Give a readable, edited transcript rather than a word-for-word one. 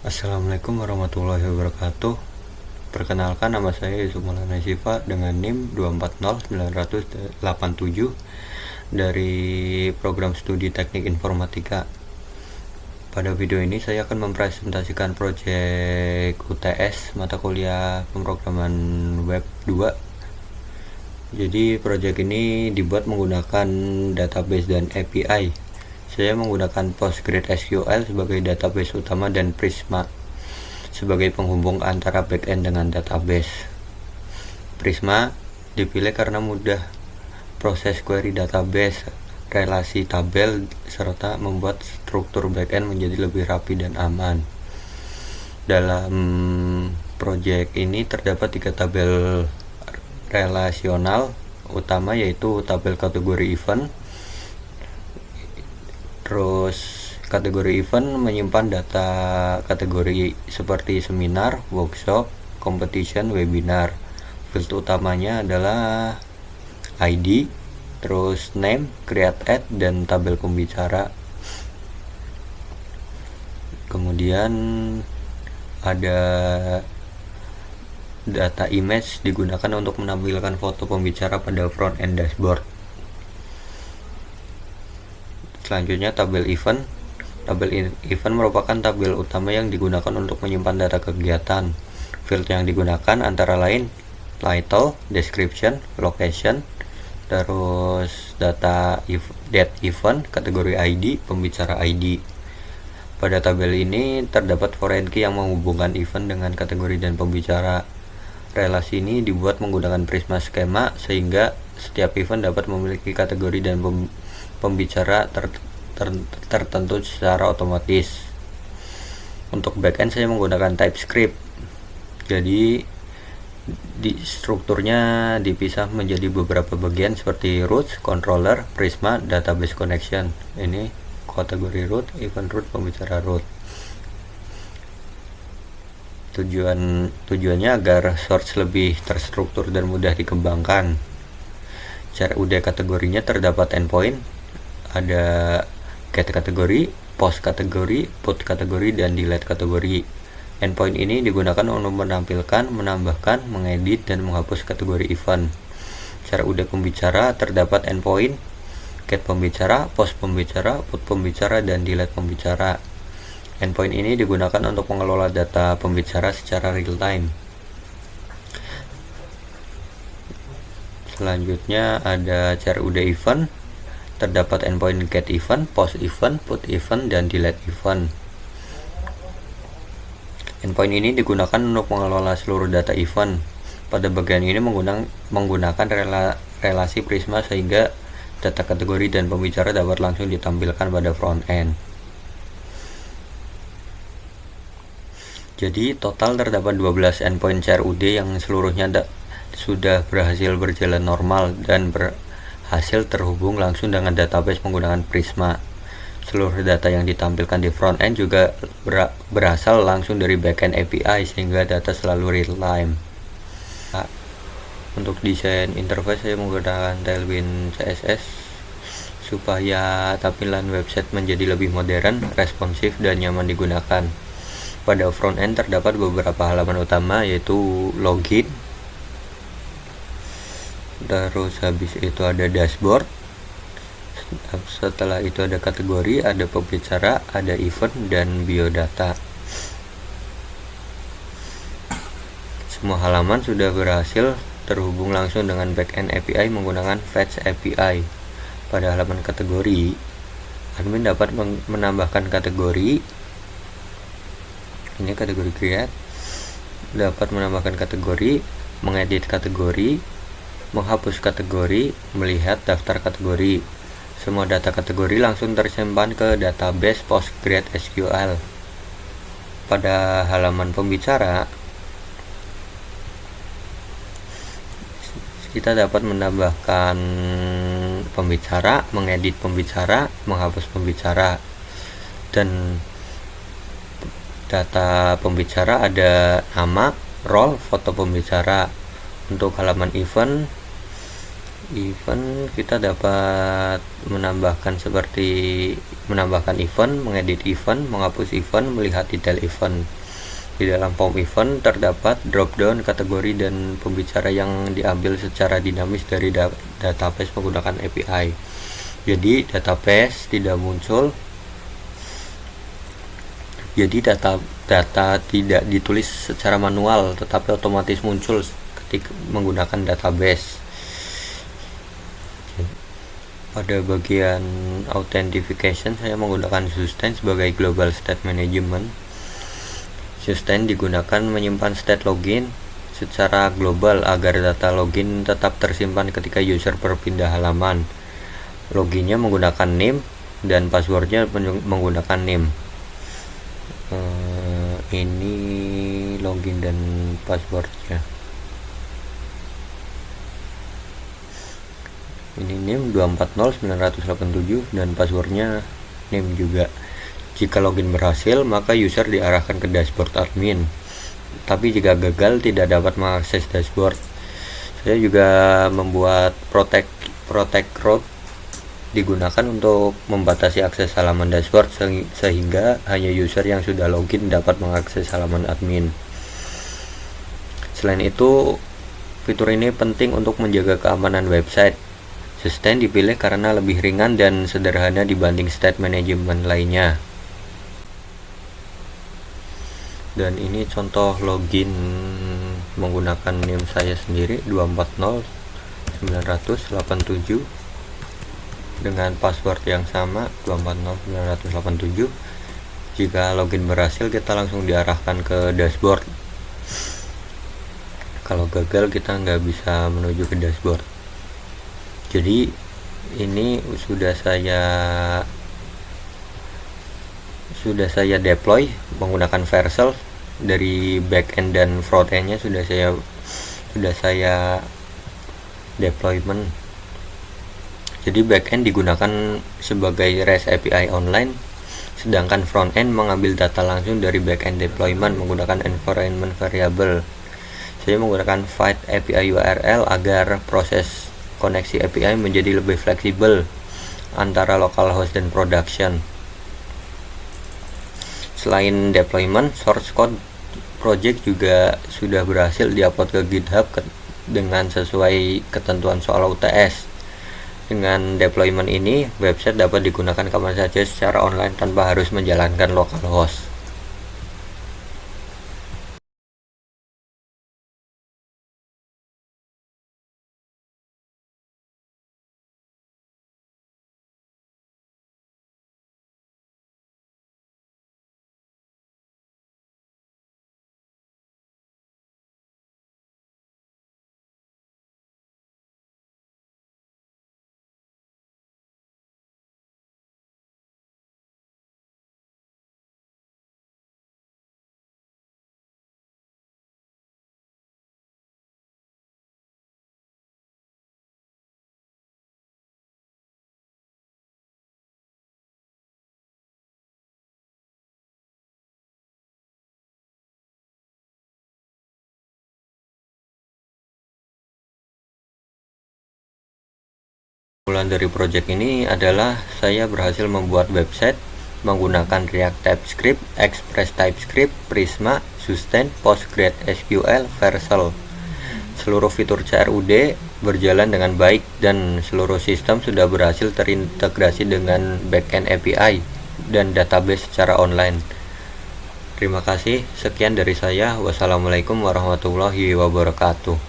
Assalamualaikum warahmatullahi wabarakatuh. Perkenalkan, nama saya Yusuf Maulana Siva dengan NIM 240987 dari program studi teknik informatika. Pada video ini saya akan mempresentasikan proyek UTS mata kuliah pemrograman web 2. Jadi proyek ini dibuat menggunakan database dan API. Saya menggunakan PostgreSQL sebagai database utama dan Prisma sebagai penghubung antara backend dengan database. Prisma dipilih karena mudah proses query database, relasi tabel, serta membuat struktur backend menjadi lebih rapi dan aman. Dalam proyek ini terdapat 3 tabel relasional utama, yaitu tabel kategori event. Terus kategori event menyimpan data kategori seperti seminar, workshop, competition, webinar. Field utamanya adalah ID, terus name, create ad, dan tabel pembicara. Kemudian ada data image digunakan untuk menampilkan foto pembicara pada front end dashboard. Selanjutnya tabel event. Tabel event merupakan tabel utama yang digunakan untuk menyimpan data kegiatan. Field yang digunakan antara lain title, description, location, terus data date event, kategori ID, pembicara ID. Pada tabel ini terdapat foreign key yang menghubungkan event dengan kategori dan pembicara. Relasi ini dibuat menggunakan Prisma skema sehingga setiap event dapat memiliki kategori dan pembicara tertentu secara otomatis. Untuk backend saya menggunakan TypeScript. Jadi strukturnya dipisah menjadi beberapa bagian seperti root, controller, Prisma, database connection. Ini kategori root, event root, pembicara root. Tujuannya agar source lebih terstruktur dan mudah dikembangkan. Cara UD kategorinya terdapat endpoint, ada get kategori, post kategori, put kategori, dan delete kategori. Endpoint ini digunakan untuk menampilkan, menambahkan, mengedit, dan menghapus kategori event. Cara UD pembicara terdapat endpoint, get pembicara, post pembicara, put pembicara, dan delete pembicara. Endpoint ini digunakan untuk mengelola data pembicara secara real time. Selanjutnya ada CRUD event. Terdapat endpoint get event, post event, put event, dan delete event. Endpoint ini digunakan untuk mengelola seluruh data event. Pada bagian ini menggunakan relasi Prisma sehingga data kategori dan pembicara dapat langsung ditampilkan pada front end. Jadi total terdapat 12 endpoint CRUD yang seluruhnya sudah berhasil berjalan normal dan berhasil terhubung langsung dengan database menggunakan Prisma. Seluruh data yang ditampilkan di front end juga berasal langsung dari backend API sehingga data selalu real time. Untuk desain interface saya menggunakan Tailwind CSS supaya tampilan website menjadi lebih modern, responsif, dan nyaman digunakan. Pada front end terdapat beberapa halaman utama, yaitu login, terus habis itu ada dashboard, setelah itu ada kategori, ada pembicara, ada event, dan biodata. Semua halaman sudah berhasil terhubung langsung dengan backend API menggunakan Fetch API. Pada halaman kategori, admin dapat menambahkan kategori. Ini kategori create, dapat menambahkan kategori, mengedit kategori, menghapus kategori, melihat daftar kategori. Semua data kategori langsung tersimpan ke database PostgreSQL. Pada halaman pembicara, kita dapat menambahkan pembicara, mengedit pembicara, menghapus pembicara. Dan data pembicara ada nama, role, foto pembicara. Untuk halaman event kita dapat menambahkan event, mengedit event, menghapus event, melihat detail event. Di dalam form event terdapat drop-down kategori dan pembicara yang diambil secara dinamis dari database menggunakan API. Jadi database tidak muncul. Jadi data tidak ditulis secara manual, tetapi otomatis muncul ketika menggunakan database. Pada bagian authentication saya menggunakan Sustain sebagai global state management. Sustain digunakan menyimpan state login secara global agar data login tetap tersimpan ketika user berpindah halaman. Loginnya menggunakan name dan passwordnya menggunakan name. Ini login dan passwordnya. Ini name 240987 dan passwordnya name juga. Jika login berhasil, maka user diarahkan ke dashboard admin. Tapi jika gagal, tidak dapat mengakses dashboard. Saya juga membuat protect route digunakan untuk membatasi akses halaman dashboard sehingga hanya user yang sudah login dapat mengakses halaman admin. Selain itu, fitur ini penting untuk menjaga keamanan website. Sustain dipilih karena lebih ringan dan sederhana dibanding state management lainnya. Dan ini contoh login menggunakan name saya sendiri 240987 dengan password yang sama 240987. Jika login berhasil, kita langsung diarahkan ke dashboard. Kalau gagal, kita nggak bisa menuju ke dashboard. Jadi ini sudah saya deploy menggunakan Vercel. Dari backend dan frontendnya sudah saya deployment. Jadi backend digunakan sebagai REST API online, sedangkan frontend mengambil data langsung dari backend deployment menggunakan environment variable. Saya menggunakan Fight API URL agar proses koneksi API menjadi lebih fleksibel antara localhost dan production. Selain deployment, source code project juga sudah berhasil diupload ke GitHub dengan sesuai ketentuan soal UTS. Dengan deployment ini, website dapat digunakan kapan saja secara online tanpa harus menjalankan localhost. Keunggulan dari project ini adalah saya berhasil membuat website menggunakan React TypeScript, Express TypeScript, Prisma, Sustain, PostgreSQL, Vercel. Seluruh fitur CRUD berjalan dengan baik dan seluruh sistem sudah berhasil terintegrasi dengan backend API dan database secara online. Terima kasih, sekian dari saya. Wassalamualaikum warahmatullahi wabarakatuh.